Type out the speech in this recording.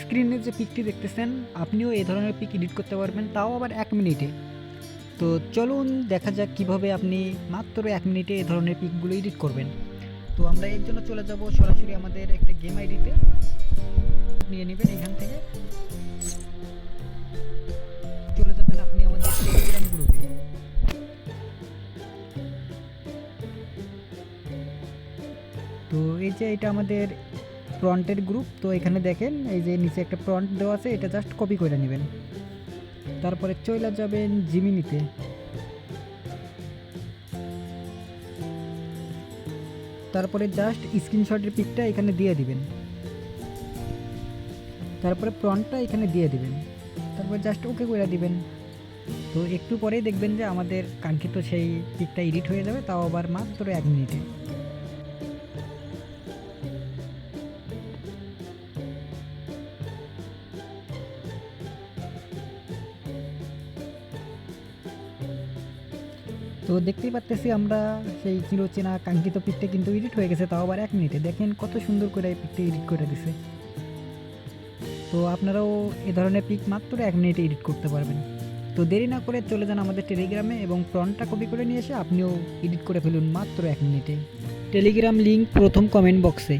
স্ক্রিনে যে পিকটি দেখতেছেন আপনিও এই ধরনের পিক এডিট করতে পারবেন, তাও আবার 1 মিনিটে। তো চলুন দেখা যাক কিভাবে আপনি মাত্র 1 মিনিটে এই ধরনের পিকগুলো এডিট করবেন। তো আমরা এর জন্য চলে যাব সরাসরি আমাদের একটা গেম আইডিতে, নিয়ে নেবেন এখান থেকে চলে যাবেন আপনি আমাদের টেলিগ্রাম গ্রুপে। তো এই যে এটা আমাদের প্রন্টের গ্রুপ, তো এখানে দেখেন এই যে নিচে একটা প্রন্ট দেওয়া আছে, এটা জাস্ট কপি করে নেবেন। তারপরে চলে যাবেন জিমিনিতে, তারপরে জাস্ট স্ক্রিনশটের পিকটা এখানে দিয়ে দিবেন, তারপরে প্রন্টটা এখানে দিয়ে দিবেন, তারপরে জাস্ট ওকে করে দিবেন। তো একটু পরেই দেখবেন যে আমাদের কাঙ্ক্ষিত সেই পিকটা এডিট হয়ে যাবে, তাও আবার মাত্র 1 মিনিটে। তো দেখতেই পাচ্তেছি আমরা সেই চিরচেনা কাঙ্ক্ষিত পিকটা কিন্তু এডিট হয়ে গেছে, তাও আবার 1 মিনিটে। দেখেন কত সুন্দর করে এই পিকটা এডিট করে দিছে। তো আপনারাও এ ধরনের পিক মাত্র 1 মিনিটে এডিট করতে পারবেন। তো দেরি না করে চলে যান আমাদের টেলিগ্রামে এবং প্রন্টটা কপি করে নিয়ে এসে আপনিও এডিট করে ফেলুন মাত্র 1 মিনিটে। টেলিগ্রাম লিঙ্ক প্রথম কমেন্ট বক্সে।